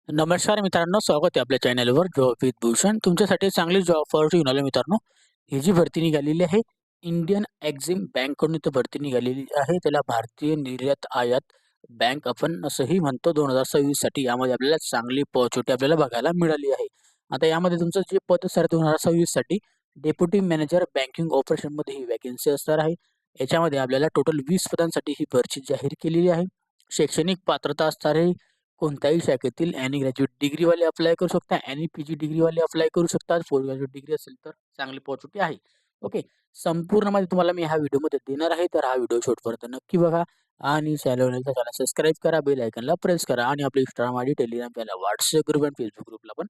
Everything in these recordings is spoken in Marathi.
नमस्कार मित्रांनो, स्वागत आहे आपल्या चॅनलवर जॉब विथ भूषण. तुमच्यासाठी चांगली जॉब ऑफर घेऊन आलो मित्रांनो. ही जी भरती निघालेली आहे, इंडियन एक्झिम बँककडून इथं भरती निघालेली आहे. त्याला भारतीय निर्यात आयात बँक आपण असंही म्हणतो. 2026 साठी यामध्ये आपल्याला चांगली अपॉर्च्युनिटी आपल्याला बघायला मिळाली आहे. आता यामध्ये तुमचं जे पद असणार 2026 साठी डेप्युटी मॅनेजर बँकिंग ऑपरेशनमध्ये ही वॅकन्सी असणार आहे. याच्यामध्ये आपल्याला टोटल 20 पदांसाठी ही भरती जाहीर केलेली आहे. शैक्षणिक पात्रता असणार आहे. कोणत्याही शाखेतील एनी ग्रॅज्युएट डिग्रीवाले अप्लाय करू शकता, एनी पीजी डिग्रीवाले अप्लाय करू शकतात. पोस्ट ग्रॅज्युएट डिग्री असेल तर चांगली अपॉर्च्युनिटी आहे. ओके. संपूर्ण माहिती तुम्हाला मी ह्या व्हिडिओमध्ये देणार आहे, तर हा व्हिडिओ शेवटपर्यंत नक्की बघा आणि चॅनल सबस्क्राईब करा, बेल आयकॉनला प्रेस करा आणि आपली Instagram ID, Telegram channel, WhatsApp group आणि फेसबुक ग्रुपला पण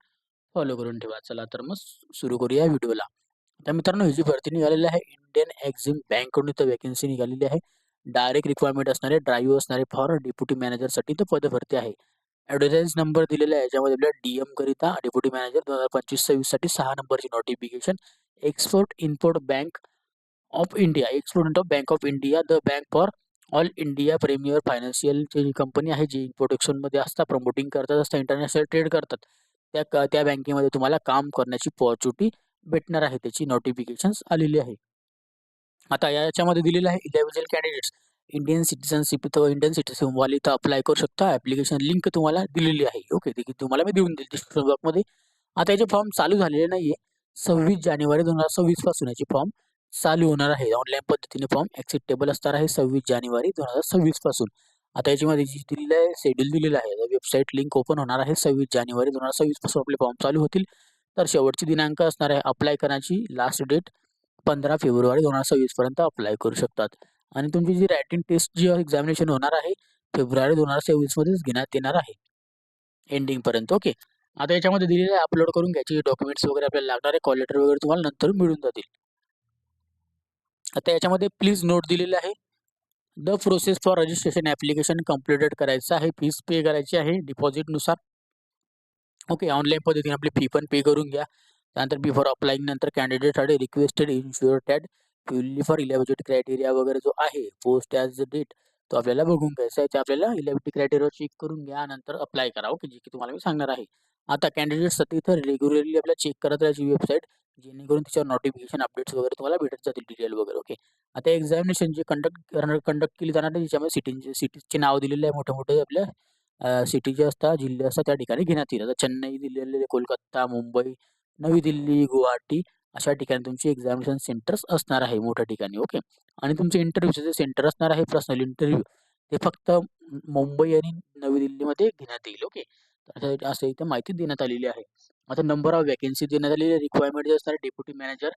फॉलो करून ठेवा. चला तर मग सुरू करूया व्हिडिओला. तर मित्रांनो, ही जी भरती निघालेली आहे इंडियन एक्झिम बँककडून इथं वॅकन्सी निघालेली आहे. डायरेक्ट रिक्वायरमेंट असणारे ड्राईव्ह असणारे फॉर डेप्युटी मॅनेजरसाठी तर पद भरती आहे. ॲडव्हर्टाइज नंबर दिलेला आहे. याच्यामध्ये आपल्याला डीएम करिता डेप्युटी मॅनेजर 2025-26 साठी 6 नंबरची notification. Export import bank of India, export of bank of India, the bank for all India premier फायनान्शियलची जी कंपनी आहे, जी इम्पोर्टेक्शनमध्ये असतात, प्रमोटिंग करतात, असतात, इंटरनॅशनल ट्रेड करतात. त्या बँकेमध्ये तुम्हाला काम करण्याची अपॉर्च्युनिटी भेटणार आहे. त्याची नोटिफिकेशन्स आलेली आहे. आता याच्यामध्ये दिलेलं आहे इलेव्हिजल कॅन्डिडेट्स इंडियन सिटिझनशिप, तो इंडियन सिटिझन वाले इथं अप्लाय करू शकता. ॲप्लिकेशन लिंक तुम्हाला दिलेली आहे. ओके, ती तुम्हाला मी देऊन देईल डिस्क्रिप्शन बॉक्समध्ये. आता याचे फॉर्म चालू झालेले नाहीये. 26 जानेवारी 2026 पासून याचे फॉर्म चालू होणार आहे. ऑनलाईन पद्धतीने फॉर्म ॲक्सेप्टेबल असणार आहे 26 जानेवारी 2026 पासून. आता याच्यामध्ये जी दिलेलं आहे शेड्यूल दिलेलं आहे, वेबसाईट लिंक ओपन होणार आहे 26 जानेवारी 2026 पासून आपले फॉर्म चालू होतील. तर शेवटची दिनांक असणार आहे अप्लाय करण्याची लास्ट डेट 15 फेब्रुवारी 2026 पर्यंत अप्लाय करू शकतात. आणि तुमची जी रायटिंग टेस्ट जी एक्झामिनेशन होणार आहे फेब्रुवारी 2026 मध्येच घेण्यात येणार आहे एंडिंग पर्यंत. ओके. आता याच्यामध्ये दिलेलं आहे अपलोड करून घ्यायचे डॉक्युमेंट्स वगैरे आपल्याला लागणार आहे. कॉल लेटर वगैरे तुम्हाला नंतर मिळून जातील. आता याच्यामध्ये प्लीज नोट दिलेलं आहे, the process for registration application completed करायचं आहे. फीस पे करायची आहे डिपॉझिटनुसार. ओके. ऑनलाईन पद्धतीने आपली फी पण पे करून घ्या. त्यानंतर बिफोर अप्लाइंग नंतर कॅन्डिडेटसाठी requested ensure that fully for eligibility criteria वगैरे जो आहे पोस्ट ॲज द डेट तो आपल्याला बघून घ्यायचा आहे. ते आपल्याला इलिजिबिलिटी क्रायटेरिया चेक करून घ्या, नंतर अप्लाय करा. ओके, जे की तुम्हाला मी सांगणार आहे. आता कॅन्डिडेटसाठी इथं रेग्युलरली आपल्याला चेक करत राहायची वेबसाईट, जेणेकरून त्याच्यावर नोटिफिकेशन अपडेट्स वगैरे तुम्हाला भेटत जातील डिटेल वगैरे. ओके. आता एक्झामिनेशन जे कंडक्ट केली जाणार आहे त्याच्यामध्ये सिटीजचे नाव दिलेले आहे मोठे मोठे आपल्या सिटी जे असतात, जिल्हे असतात त्या ठिकाणी घेण्यात येईल. आता चेन्नई दिलेले आहे, कोलकाता, मुंबई, नवी दिल्ली, गुवाहाटी अशा ठिकाणी तुमची एक्झामिनेशन सेंटर्स असणार आहे मोठ्या ठिकाणी. ओके. आणि तुमचे इंटरव्ह्यूचे जे सेंटर असणार आहे पर्सनल इंटरव्ह्यू ते फक्त मुंबई आणि नवी दिल्लीमध्ये घेण्यात येईल. ओके. तर असं इथं माहिती देण्यात आलेली आहे. आता नंबर ऑफ वॅकन्सी देण्यात आलेली आहे. रिक्वायरमेंट जे असणार deputy manager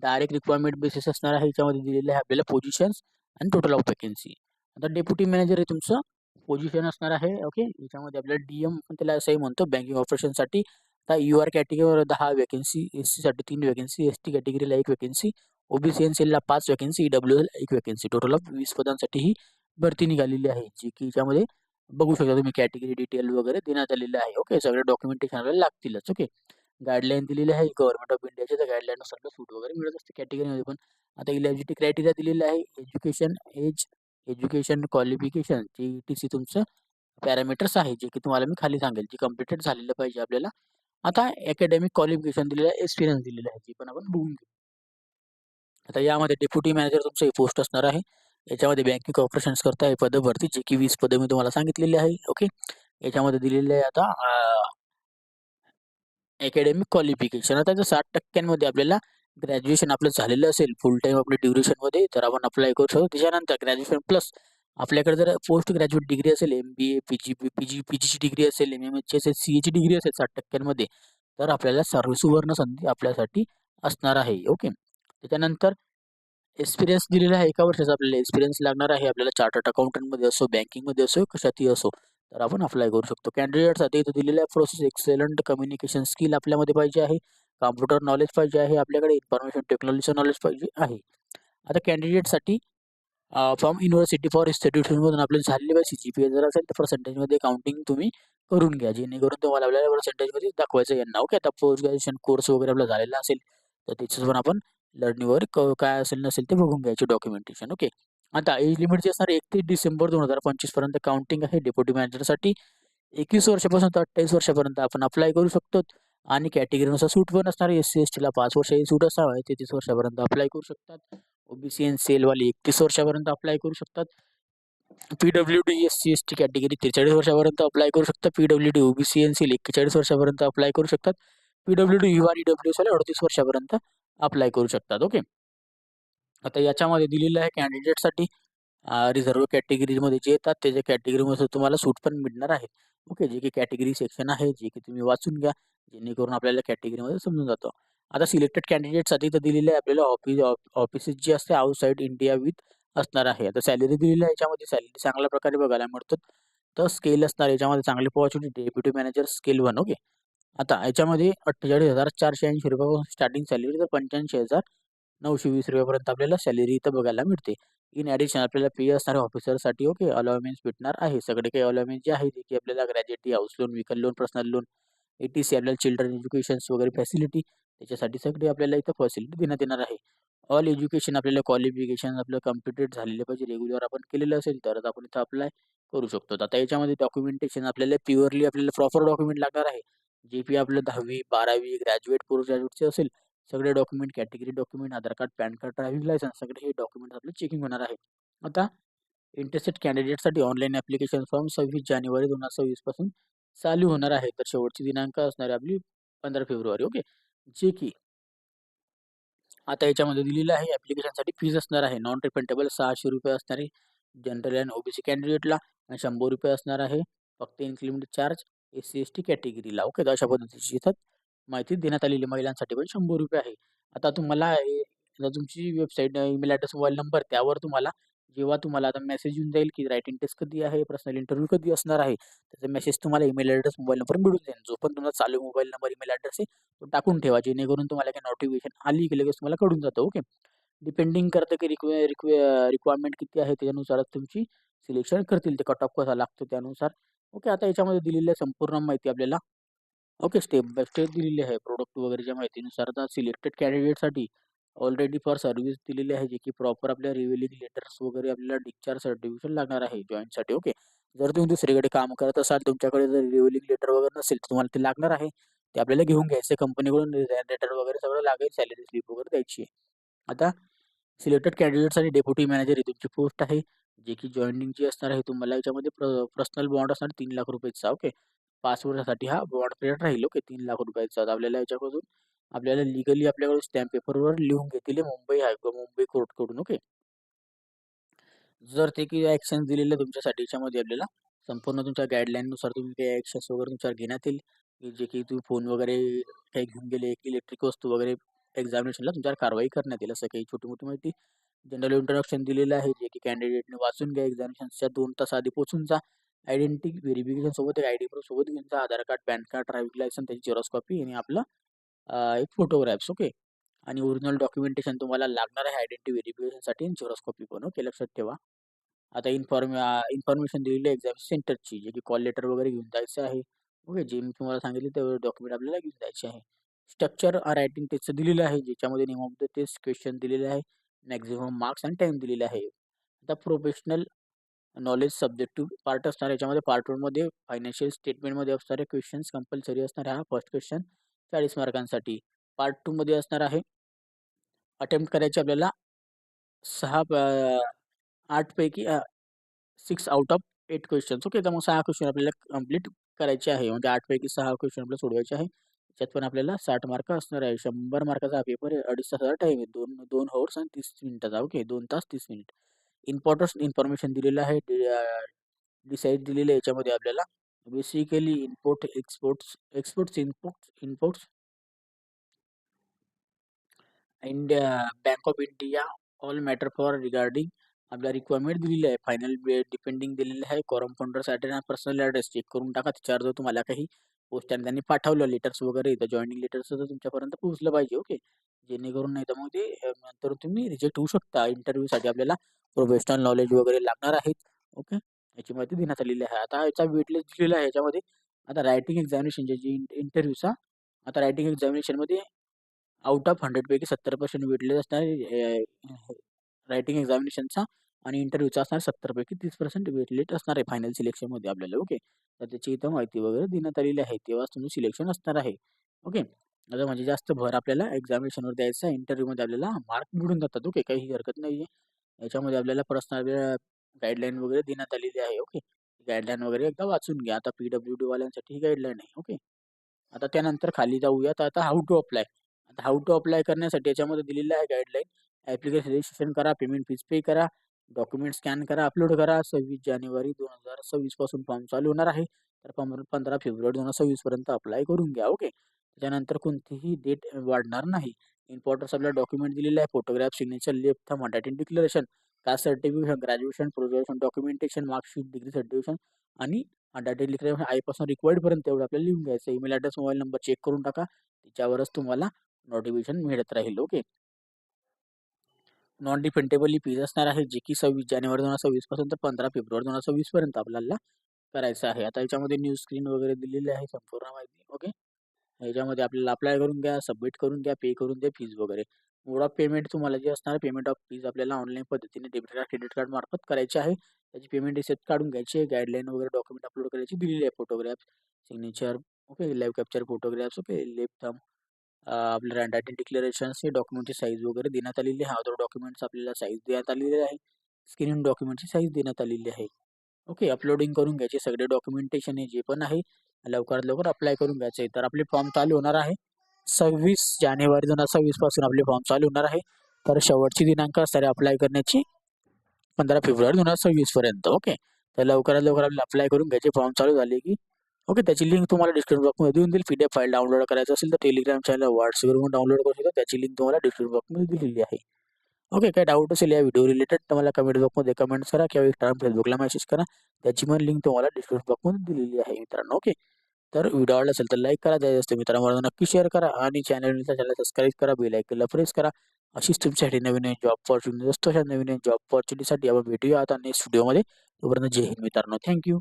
direct requirement basis असणार आहे. याच्यामध्ये दिलेले आहे आपल्याला पोझिशन्स आणि टोटल ऑफ वॅकन्सी. आता डेप्युटी मॅनेजर हे तुमचं पोझिशन असणार आहे. ओके. याच्यामध्ये आपल्याला डीएम पण त्याला असंही म्हणतो बँकिंग ऑपरेशनसाठी. आता यूआर कॅटेगरीवर 10 वॅकन्सी, एससीसाठी 3 वॅकन्सी, एसटी कॅटेगरीला 1 वॅकन्सी, ओबीसी एनसीएलला 5 vacancy, EWL 1 vacancy. Total of 20 पदांसाठी ही भरती निघालेली आहे, जी की याच्यामध्ये बघू शकता तुम्ही कॅटेगरी डिटेल वगैरे देण्यात आलेलं आहे. ओके. सगळे डॉक्युमेंटेशन आपल्याला लागतीलच. ओके. गाईडलाईन दिलेली आहे गव्हर्नमेंट ऑफ इंडियाच्या, त्या गाईडलाईननुसार सूट वगैरे मिळत असते कॅटेगरीमध्ये पण. आता इलिजिबिलिटी क्रायटेरिया दिलेला आहे एज्युकेशन, एज, एज्युकेशन क्वालिफिकेशन, जी तुमचं पॅरामीटर्स आहे, जे की तुम्हाला मी खाली सांगेल, जे कंप्लीटेड झालेलं पाहिजे आपल्याला. आता अकॅडमिक क्वालिफिकेशन दिलेलं आहे, एक्सपिरियन्स दिलेला आहे, जे पण आपण बघून घेऊ. आता यामध्ये डेप्युटी मॅनेजर तुमचं हे पोस्ट असणार आहे. याच्यामध्ये बँकिंग ऑपरेशन्स करता हे पद भरती, जे की 20 पदं मी तुम्हाला सांगितलेली आहे. ओके. याच्यामध्ये दिलेले आहे आता अकॅडमिक क्वालिफिकेशन. आता जर 60% आपल्याला ग्रॅज्युएशन आपलं झालेलं असेल फुल टाईम आपल्या ड्युरेशनमध्ये, तर आपण अप्लाय करू शकतो. त्याच्यानंतर ग्रॅज्युएशन प्लस आपल्याकडे जर पोस्ट ग्रॅज्युएट डिग्री असेल, एम-बी-ए, पीजीची डिग्री असेल, एम-एम-एचची असेल, सीएची डिग्री असेल 60% तर आपल्याला सुवर्ण संधी आपल्यासाठी असणार आहे. ओके. त्याच्यानंतर एक्सपिरियन्स दिलेला आहे 1 वर्षाचा आपल्याला एक्सपिरियन्स लागणार आहे. आपल्याला चार्टर्ड अकाउंटंटमध्ये असो, बँकिंगमध्ये असो, कशातही असो, तर आपण अप्लाय करू शकतो. कॅन्डिडेटसाठी इथं दिलेलं आहे प्रोसेस एक्सेलंट कम्युनिकेशन स्किल आपल्यामध्ये पाहिजे आहे. कॉम्प्युटर नॉलेज पाहिजे आहे आपल्याकडे, इन्फॉर्मेशन टेक्नॉलॉजीचं नॉलेज पाहिजे आहे. आता कॅन्डिडेटसाठी फ्रॉम युनिव्हर्सिटी फॉर इन्स्टिट्यूशनमधून आपल्याला झालेले पाहिजे. CGPA जर असेल तर पर्सेंटेजमध्ये काउंटिंग तुम्ही करून घ्या, जेणेकरून तुम्हाला आपल्याला पर्सेंटेजमध्ये दाखवायचं यांना. ओके. आता पोस्ट ग्रॅज्युएशन कोर्स वगैरे आपला झालेला असेल तर त्याचं पण आपण लर्निंग वगैरे काय असेल नसेल ते बघून घ्यायचे डॉक्युमेंटेशन. ओके. आता एज लिमिट जे असणार 31 डिसेंबर 2025 पर्यंत काउंटिंग आहे डेप्युटी मॅनेजरसाठी. 21 वर्षापासून तर 28 वर्षापर्यंत आपण अप्लाय करू शकतो. आणि कॅटेगरीनुसार सूट पण असणार आहे. SC-STला 5 वर्षाची सूट असणार आहे. 33 वर्षापर्यंत अप्लाय करू शकतात. OBC एन सेलवाले 31 वर्षापर्यंत अप्लाय करू शकतात. PWD SC-ST कॅटेगरी 43 वर्षापर्यंत अप्लाय करू शकतात. PWD OBC एन सेल 41 वर्षापर्यंत अप्लाय करू शकतात. PWD UR EWS वाले 38 वर्षापर्यंत अप्लाय करू शकतात. ओके. आता याच्यामध्ये दिलेलं आहे कॅन्डिडेटसाठी रिझर्व्ह कॅटेगरीमध्ये जे येतात त्याच्या कॅटेगरीमध्ये तुम्हाला सूट पण मिळणार आहे. ओके. जे की कॅटेगरी सेक्शन आहे जे की तुम्ही वाचून घ्या जेणेकरून आपल्याला कॅटेगरीमध्ये समजून जातं. आता सिलेक्टेड कॅन्डिडेटसाठी तर दिलेलं आहे आपल्याला ऑफिसेस जे असते आउटसाइड इंडिया विथ असणार आहे. आता सॅलरी दिलेली आहे याच्यामध्ये सॅलरी चांगल्या प्रकारे बघायला मिळतात. तर स्केल असणार याच्यामध्ये चांगली opportunity deputy manager scale 1. Okay. आता याच्यामध्ये 48,480 रुपयापासून स्टार्टिंग सॅलरी तर 85,920 रुपयापर्यंत आपल्याला सॅलरी इथं बघायला मिळते. इन ॲडिशन आपल्याला पे असणाऱ्या ऑफिसरसाठी ओके अलाउमेंट्स भेटणार आहे. सगळे काही अलाउमेंट जे आहे की आपल्याला ग्रॅज्युएटी, house loan, vehicle loan, personal loan, ETC आपल्याला चिल्ड्रन एज्युकेशन्स वगैरे फॅसिलिटी त्याच्यासाठी सगळी आपल्याला इथं फॅसिलिटी देण्यात येणार आहे. ऑल एज्युकेशन आपल्याला क्वालिफिकेशन आपलं कम्प्लिटेड झालेलं पाहिजे. रेग्युलर आपण केलेलं असेल तरच आपण इथं अप्लाय करू शकतो. आता याच्यामध्ये डॉक्युमेंटेशन आपल्याला प्युअरली आपल्याला प्रॉपर डॉक्युमेंट लागणार आहे. जे पी आपलं 10वी, 12वी, ग्रॅज्युएट, पोस्ट ग्रॅज्युएटचे असेल सगळे document, category document, Aadhaar card, PAN card, driving licence सगळे हे डॉक्युमेंट आपलं चेकिंग होणार आहे. आता इंटरेस्टेड कॅन्डिडेटसाठी ऑनलाईन ॲप्लिकेशन फॉर्म 26 जानेवारी 2026 पासून चालू होणार आहे. तर शेवटची दिनांक असणार आहे आपली 15 फेब्रुवारी. ओके. जे की आता याच्यामध्ये दिलेलं आहे ॲप्लिकेशनसाठी फीज असणार आहे. नॉन रिफंडेबल 600 रुपये असणार आहे. जनरल अँड OBC कॅन्डिडेटला 100 रुपये असणार आहे. फक्त इन्क्रिमेंट चार्ज SC-ST कॅटेगरीला. ओके. तर अशा पद्धतीची इथं माहिती देण्यात आलेली महिलांसाठी पण 100 रुपये आहे. आता तुम्हाला आता तुमची website, email address, mobile number त्यावर तुम्हाला जेव्हा तुम्हाला आता मेसेज येऊन जाईल की रायटिंग टेस्ट कधी आहे, पर्सनल इंटरव्ह्यू कधी असणार आहे, त्याचा मेसेज तुम्हाला ईमेल ॲड्रेस, मोबाईल नंबर मिळून जाईल. जो पण तुमचा चालू मोबाईल नंबर, ईमेल ॲड्रेस आहे तो टाकून ठेवा जेणेकरून तुम्हाला काही नोटिफिकेशन आली की लगेच तुम्हाला कळून जातं. ओके. डिपेंडिंग करतं की रिक्वायरमेंट किती आहे त्याच्यानुसारच तुमची सिलेक्शन करतील. ते कट ऑफ कसा लागतो त्यानुसार. ओके. आता याच्यामध्ये दिलेली आहे संपूर्ण माहिती आपल्याला ओके स्टेप बाय स्टेप दिलेली आहे. प्रोडक्ट वगैरेच्या माहितीनुसार आता सिलेक्टेड कॅन्डिडेटसाठी ऑलरेडी फॉर सर्व्हिस दिलेली आहे जे की प्रॉपर आपल्या रिव्हिलिंग लेटर्स वगैरे आपल्याला डिस्चार्ज सर्टिफिकेशन लागणार आहे जॉईनसाठी. ओके. जर तुम्ही दुसरीकडे काम करत असाल तुमच्याकडे जर रिव्हिलिंग लेटर वगैरे नसेल तर तुम्हाला ते लागणार आहे. ते आपल्याला घेऊन घ्यायचं कंपनीकडून रिझाइन लेटर वगैरे सगळं लागेल. सॅलरी स्लिप वगैरे द्यायची आहे. आता सिलेक्टेड कॅन्डिडेटसाठी डेप्युटी मॅनेजर ही तुमची पोस्ट आहे. जे की जॉइनिंग जी असणार आहे तुम्हाला याच्यामध्ये पर्सनल बॉन्ड असणार 3 लाख रुपयाचा. ओके. 5 वर्षासाठी हा बॉन्ड पिरियड राहील. ओके. 3 लाख रुपयाचा. आता आपल्याला याच्याकडून आपल्याला लिगली आपल्याकडून स्टॅम्प पेपरवर लिहून घेतलेले मुंबई कोर्टकडून. ओके. जर ते काही ॲक्शन्स दिलेले तुमच्यासाठी याच्यामध्ये आपल्याला संपूर्ण तुमच्या गाईडलाईननुसार तुम्ही काही ॲक्शन्स वगैरे तुमच्यावर घेण्यात येईल. की जे की तुम्ही फोन वगैरे काही घेऊन गेले, इलेक्ट्रिक वस्तू वगैरे एक्झामिनेशनला तुमच्यावर कारवाई करण्यात येईल. असं काही छोटी-मोठी माहिती जनरल इंट्रोडक्शन दिलेलं आहे जे की कॅन्डिडेटने वाचून घ्या. एक्झामिनेशनच्या 2 तास आधी पोहोचून जा. आयडेंटिटी व्हेरिफिकेशन सोबत एक आयडी प्रूफ सोबत घेऊन जा. Aadhaar card, PAN card, driving licence त्याची झेरॉक्स कॉपी आणि आपलं एक फोटोग्राफ्स. ओके. आणि ओरिजिनल डॉक्युमेंटेशन तुम्हाला लागणार आहे आयडेंटिटी व्हेरिफिकेशनसाठी आणि झेरॉक्स कॉपी पण. ओके. लक्षात ठेवा. आता इन्फॉर्मेशन दिलेली आहे एक्झाम सेंटरची जे की कॉल लेटर वगैरे घेऊन जायचं आहे. ओके. जे मी तुम्हाला सांगितले ते डॉक्युमेंट आपल्याला घेऊन जायचे आहे. स्ट्रक्चर रायटिंग टेस्टचं दिलेलं आहे ज्याच्यामध्ये name of the test question दिलेले आहे. मॅक्सिमम मार्क्स आणि टाईम दिलेले आहे. आता प्रोफेशनल नॉलेज सब्जेक्टिव्ह पार्ट असणार याच्यामध्ये पार्ट 1 मध्ये फायनान्शियल स्टेटमेंटमध्ये असणारे क्वेश्चन्स कंपल्सरी असणार आहे. हा फर्स्ट क्वेश्चन 40 मार्कांसाठी. पार्ट 2 मध्ये असणार आहे अटेम्प्ट करायचे आपल्याला 8 पैकी 6 आउट ऑफ 8 क्वेश्चन्स. ओके. तर मग 6 क्वेश्चन आपल्याला कंप्लीट करायचे आहे. म्हणजे 8 पैकी 6 क्वेश्चन आपल्याला सोडवायचे आहे. त्याच्यात पण आपल्याला 60 मार्क असणार आहे. 100 मार्काचा हा पेपर आहे. 2.5 तासाचा टाईम आहे. 2 हॉर्स आणि 30 मिनिटाचा. ओके. 2 तास 30 मिनिट. इम्पॉर्टंट इन्फॉर्मेशन दिलेलं आहे. डिसाईड दिलेलं आहे याच्यामध्ये आपल्याला. Basically import, exports, imports India bank of India all matter for regarding आपल्या रिक्वायरमेंट दिलेली आहे. फायनल डिपेंडिंग दिलेलं आहे. कॉरम फाउंडरसाठी ना पर्सनल ॲड्रेस चेक करून टाका. त्याच्यावर जर तुम्हाला काही पोस्टाने त्यांनी पाठवलं लेटर्स वगैरे तर जॉइनिंग लेटर्स तर तुमच्यापर्यंत पोहोचलं पाहिजे. ओके. जेणेकरून नाही तर मग ते नंतर तुम्ही रिजेक्ट होऊ शकता. इंटरव्ह्यूसाठी आपल्याला प्रोफेशनल नॉलेज वगैरे लागणार आहेत. ओके. याची माहिती देण्यात आलेली आहे. आता याचा वेट लिस्ट दिलेला आहे याच्यामध्ये. आता रायटिंग एक्झामिनेशन जी इंटरव्ह्यूचा आता रायटिंग एक्झामिनेशनमध्ये आउट ऑफ 100 पैकी 70% वेटलेस असणार रायटिंग एक्झामिनेशनचा आणि इंटरव्ह्यूचा असणार 70 पैकी 30% वेट असणार आहे फायनल सिलेक्शनमध्ये आपल्याला. ओके. तर त्याची इथं माहिती वगैरे देण्यात आलेली आहे. तेव्हाच तुमचं सिलेक्शन असणार आहे. ओके. आता म्हणजे जास्त भर आपल्याला एक्झामिनेशनवर द्यायचा आहे. इंटरव्ह्यूमध्ये आपल्याला मार्क मिळून जातात. ओके. काही हरकत नाही याच्यामध्ये आपल्याला पर्सनल गाईडलाईन वगैरे देण्यात आलेली आहे. ओके. गाईडलाईन वगैरे एकदा वाचून घ्या. आता PWD वाल्यांसाठी ही गाईडलाईन आहे. ओके. आता त्यानंतर खाली जाऊयात. आता हाऊ टू अप्लाय. आता हाऊ टू अप्लाय करण्यासाठी याच्यामध्ये दिलेलं आहे गाईडलाईन. ॲप्लिकेशन रजिस्ट्रेशन करा, पेमेंट फीज पे करा, डॉक्युमेंट स्कॅन करा, अपलोड करा. 26 जानेवारी 2026 पासून फॉर्म चालू होणार आहे. तर 15 फेब्रुवारी 2026 पर्यंत अप्लाय करून घ्या. ओके. त्याच्यानंतर कोणतीही डेट वाढणार नाही. इम्पॉर्टन्स आपल्याला डॉक्युमेंट दिलेलं आहे. Photograph, signature, left thumb, handwriting declaration, caste certification, graduation, progression documentation, marksheet, degree certification आणि हँडरायटिंग डिक्लेरेशन आईपासून रिक्वायर्डपर्यंत तेवढं आपल्याला लिहून घ्यायचं. Email address, mobile number check करून टाका. त्याच्यावरच तुम्हाला नोटिफिकेशन मिळत राहील. ओके. नॉन रिफंडेबल फीज असणार आहे, जे की 26 जानेवारी 2026 पासून तर 15 फेब्रुवारी 2026 पर्यंत आपल्याला करायचं आहे. आता याच्यामध्ये न्यूज स्क्रीन वगैरे दिलेली आहे संपूर्ण माहिती. ओके. ह्याच्यामध्ये आपल्याला अप्लाय करून घ्या, सबमिट करून घ्या, पे करून द्या फीज वगैरे. मोड ऑफ पेमेंट तुम्हाला जे असणार पेमेंट ऑफ फीज आपल्याला ऑनलाईन पद्धतीने डेबिट कार्ड, क्रेडिट कार्ड मार्फत करायची आहे. त्याची पेमेंट रिसिप्ट काढून घ्यायची आहे. गाईडलाईन वगैरे डॉक्युमेंट अपलोड करायची दिलेली आहे. Photograph, signature, okay, live capture photographs, okay, left thumb, आपल्या हँडरायटिंग डिक्लेरेशन्स हे डॉक्युमेंटची साईज वगैरे देण्यात आलेली आहे. अदर डॉक्युमेंट्स आपल्याला साईज देण्यात आलेली आहे. स्क्रीन डॉक्युमेंटची साईज देण्यात आलेली आहे. ओके. अपलोडिंग करून घ्यायचे सगळे डॉक्युमेंटेशन हे जे पण आहे लवकरात लवकर अप्लाय करून घ्यायचे. तर आपले फॉर्म चालू होणार आहे 26 जानेवारी 2026 पासून आपले फॉर्म चालू होणार आहे. तर शेवटची दिनांक असणार आहे अप्लाय करण्याची 15 फेब्रुवारी 2026 पर्यंत. ओके. तर लवकरात लवकर आपल्याला अप्लाय करून घ्यायचे. फॉर्म चालू झाले की ओके. त्याची लिंक तुम्हाला डिस्क्रिप्शन बॉक्समध्ये देऊन देईल. PDF फाईल डाउनलोड करायचं असेल तर टेलिग्राम चॅनल, WhatsAppवरून डाउनलोड करू शकता. त्याची लिंक तुम्हाला डिस्क्रिप्शन बॉक्समध्ये दिलेली आहे. ओके. काय डाऊट असेल या व्हिडिओ रिलेटेड तर मला कमेंट बॉक्समध्ये कमेंट्स करा किंवा Instagram, Facebookला मेसेज करा. त्याची पण लिंक तुम्हाला डिस्क्रिप्शन बॉक्समध्ये दिलेली आहे मित्रांनो. ओके. तर व्हिडिओ आवडला असेल तर लाईक करा, जास्त जास्त मित्रांबरोबर नक्की शेअर करा आणि चॅनल सबस्क्राईब करा, बेल आयकॉनला प्रेस करा. अशीच तुमच्यासाठी नवीन जॉब ऑपॉर्च्युनिटी असतो. अशा नवीन जॉब ऑपॉर्च्युनिटीसाठी आपण भेटूया आता नेक्स्ट व्हिडिओमध्ये. तोपर्यंत जय हिंद मित्रांनो. थँक्यू.